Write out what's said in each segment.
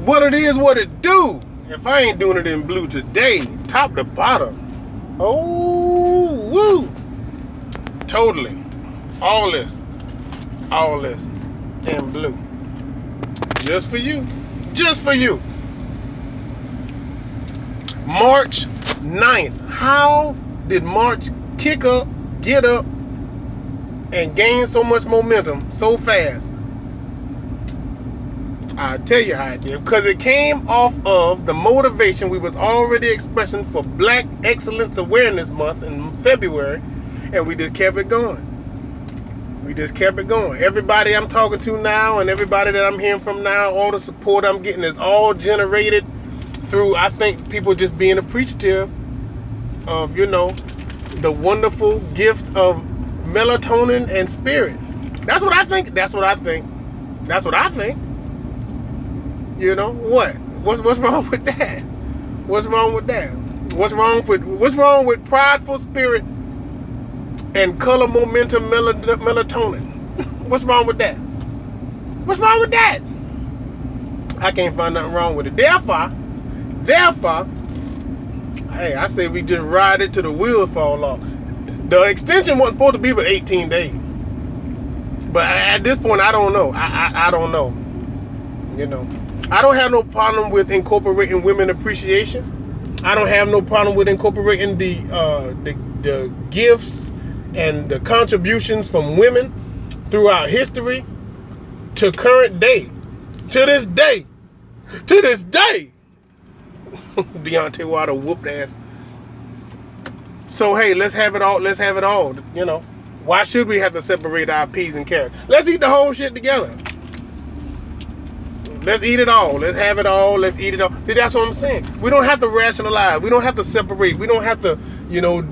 What it is, what it do. If I ain't doing it in blue today, top to bottom. Oh, woo. Totally. All this in blue. Just for you. Just for you. March 9th. How did March kick up, get up, and gain so much momentum so fast? I'll tell you how it did. Because it came off of the motivation we was already expressing for Black Excellence Awareness Month in February. And we just kept it going. We just kept it going. Everybody I'm talking to now and everybody that I'm hearing from now, all the support I'm getting is all generated through, I think, people just being appreciative of, you know, the wonderful gift of melatonin and spirit. That's what I think. That's what I think. That's what I think. You know what? What's wrong with that? What's wrong with that? What's wrong with prideful spirit and color momentum melatonin? What's wrong with that? What's wrong with that? I can't find nothing wrong with it. Therefore, hey, I say we just ride it till the wheels fall off. The extension wasn't supposed to be but 18 days. But at this point, I don't know. I don't know. You know. I don't have no problem with incorporating women appreciation. I don't have no problem with incorporating the gifts and the contributions from women throughout history to current day. To this day. Deontay Wilder whooped ass. So hey, let's have it all. You know, why should we have to separate our peas and carrots? Let's eat the whole shit together. Let's eat it all. Let's have it all. Let's eat it all. See, that's what I'm saying. We don't have to rationalize. We don't have to separate. We don't have to, you know,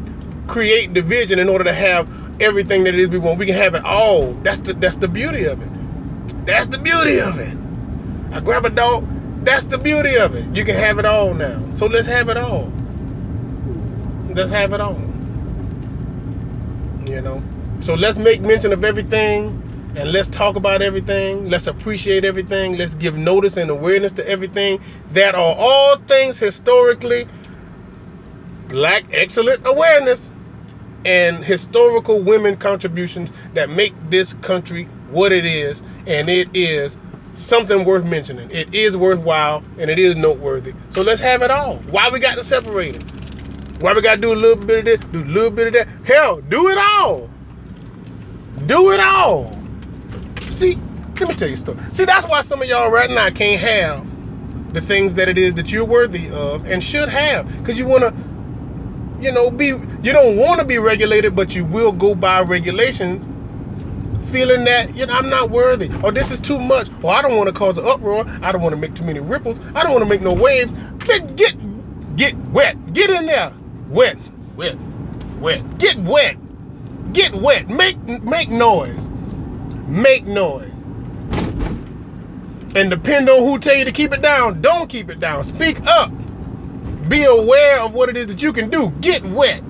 create division in order to have everything that it is we want. We can have it all. That's the beauty of it. That's the beauty of it. I grab a dog. That's the beauty of it. You can have it all now. So let's have it all. Let's have it all. You know. So let's make mention of everything. And let's talk about everything. Let's appreciate everything. Let's give notice and awareness to everything. That are all things historically Black excellent awareness and historical women contributions that make this country what it is. And it is something worth mentioning. It is worthwhile and it is noteworthy. So let's have it all. Why we got to separate it? Why we got to do a little bit of this, do a little bit of that? Hell, do it all. Do it all. See, let me tell you a story. See, that's why some of y'all right now can't have the things that it is that you're worthy of and should have. Because you want to, you know, you don't want to be regulated, but you will go by regulations feeling that, you know, I'm not worthy. Or this is too much. Or I don't want to cause an uproar. I don't want to make too many ripples. I don't want to make no waves. Get wet. Get in there. Wet. Get wet. Get wet. Make noise. Make noise. And depend on who tell you to keep it down. Don't keep it down. Speak up. Be aware of what it is that you can do. Get wet.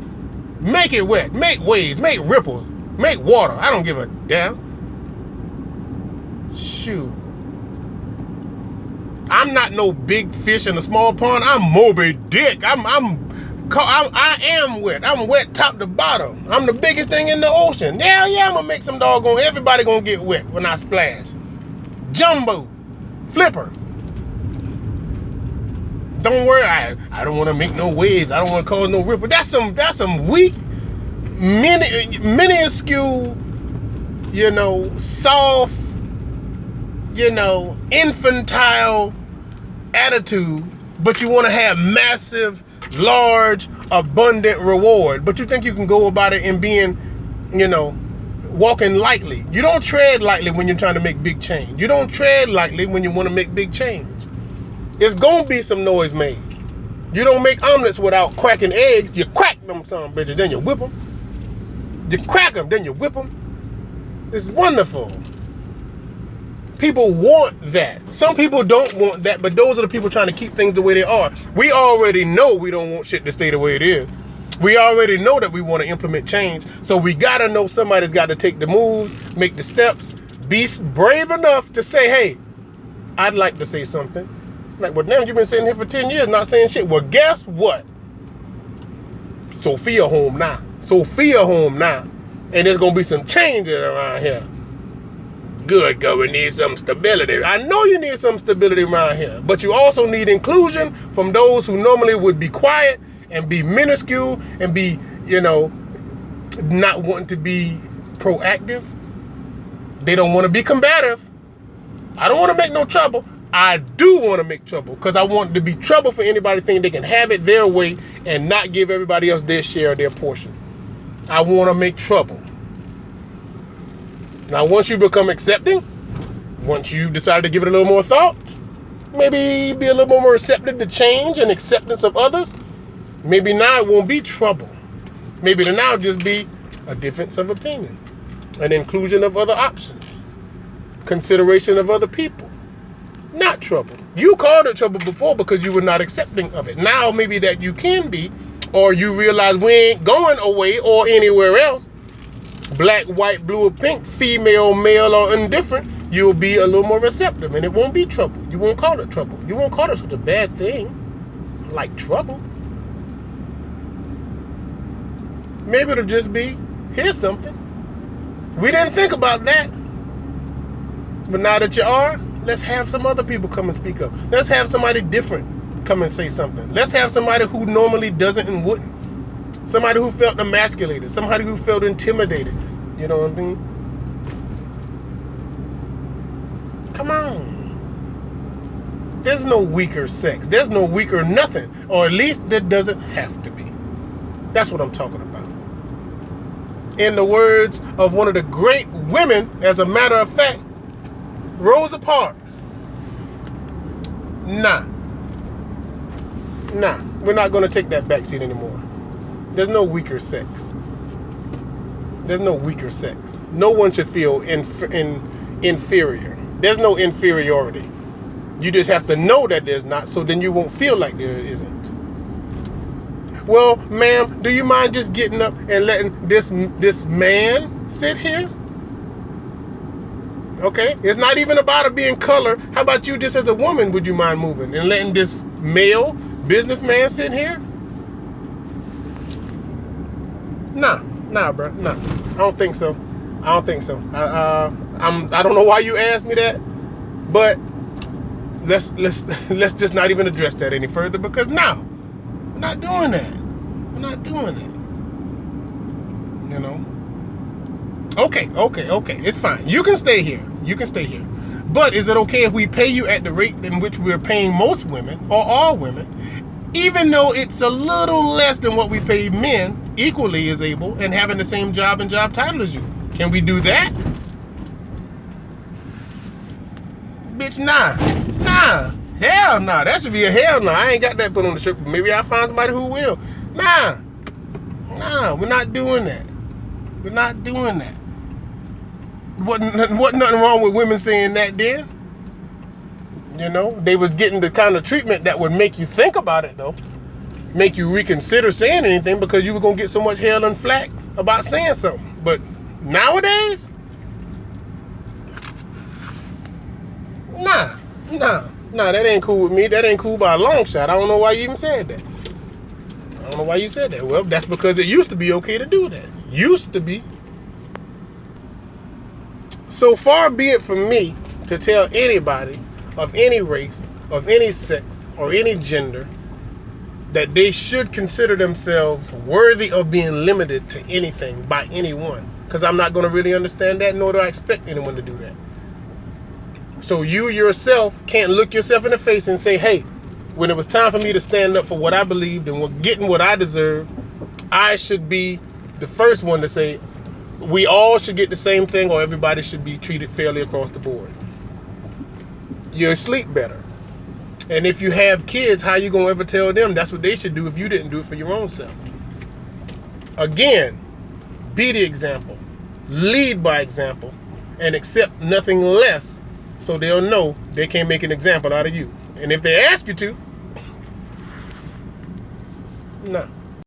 Make it wet. Make waves. Make ripples. Make water. I don't give a damn. Shoot. I'm not no big fish in a small pond. I'm Moby Dick. I am wet. I'm wet top to bottom. I'm the biggest thing in the ocean. Hell yeah, I'm gonna make some doggone. Everybody gonna get wet when I splash. Jumbo. Flipper. Don't worry. I don't want to make no waves. I don't want to cause no ripple. That's some weak, minuscule, you know, soft, you know, infantile attitude. But you want to have massive, large, abundant reward, but you think you can go about it in being, you know, walking lightly. You don't tread lightly when you're trying to make big change. You don't tread lightly when you want to make big change. It's gonna be some noise made. You don't make omelets without cracking eggs. You crack them some bitches, then you whip them. You crack them, then you whip them. It's wonderful. People want that. Some people don't want that, but those are the people trying to keep things the way they are. We already know we don't want shit to stay the way it is. We already know that we want to implement change. So we gotta know somebody's got to take the moves, make the steps, be brave enough to say, hey, I'd like to say something. Like, well, damn, you've been sitting here for 10 years not saying shit. Well, guess what? Sophia home now. Sophia home now. And there's going to be some changes around here. Good, girl, we need some stability. I know you need some stability around here. But you also need inclusion from those who normally would be quiet and be minuscule and be, not wanting to be proactive. They don't want to be combative. I don't want to make no trouble. I do want to make trouble because I want it to be trouble for anybody thinking they can have it their way and not give everybody else their share of their portion. I want to make trouble. Now, once you become accepting, once you decide to give it a little more thought, maybe be a little more receptive to change and acceptance of others, maybe now it won't be trouble. Maybe now it'll just be a difference of opinion, an inclusion of other options, consideration of other people. Not trouble. You called it trouble before because you were not accepting of it. Now maybe that you can be, or you realize we ain't going away or anywhere else. Black, white, blue, or pink, female, male, or indifferent, you'll be a little more receptive and it won't be trouble. You won't call it trouble. You won't call it such a bad thing like trouble. Maybe it'll just be, here's something. We didn't think about that. But now that you are, let's have some other people come and speak up. Let's have somebody different come and say something. Let's have somebody who normally doesn't and wouldn't. Somebody who felt emasculated. Somebody who felt intimidated. You know what I mean? Come on. There's no weaker sex. There's no weaker nothing. Or at least there doesn't have to be. That's what I'm talking about. In the words of one of the great women, as a matter of fact, Rosa Parks. Nah, we're not going to take that backseat anymore. There's no weaker sex. There's no weaker sex. No one should feel inferior. There's no inferiority. You just have to know that there's not, so then you won't feel like there isn't. Well, ma'am, do you mind just getting up and letting this man sit here? Okay, it's not even about it being color. How about you just as a woman, would you mind moving and letting this male businessman sit here? Nah, bro, nah. I don't think so. I don't know why you asked me that, but let's just not even address that any further because no, we're not doing that. We're not doing it. You know. Okay. It's fine. You can stay here. But is it okay if we pay you at the rate in which we're paying most women or all women, even though it's a little less than what we pay men equally as able and having the same job and job title as you? Can we do that? Bitch, nah. Hell nah. That should be a hell nah. I ain't got that put on the shirt. Maybe I'll find somebody who will. Nah, we're not doing that. We're not doing that. Wasn't nothing wrong with women saying that then. You know, they was getting the kind of treatment that would make you think about it though. Make you reconsider saying anything because you were going to get so much hell and flack about saying something. But nowadays, nah, that ain't cool with me. That ain't cool by a long shot. I don't know why you even said that. I don't know why you said that. Well, that's because it used to be okay to do that. Used to be. So far be it from me to tell anybody of any race, of any sex, or any gender that they should consider themselves worthy of being limited to anything by anyone. Because I'm not going to really understand that, nor do I expect anyone to do that. So you yourself can't look yourself in the face and say, hey, when it was time for me to stand up for what I believed and getting what I deserve, I should be the first one to say, we all should get the same thing or everybody should be treated fairly across the board. You'll sleep better. And if you have kids, how you going to ever tell them that's what they should do if you didn't do it for your own self? Again, be the example. Lead by example. And accept nothing less so they'll know they can't make an example out of you. And if they ask you to, no.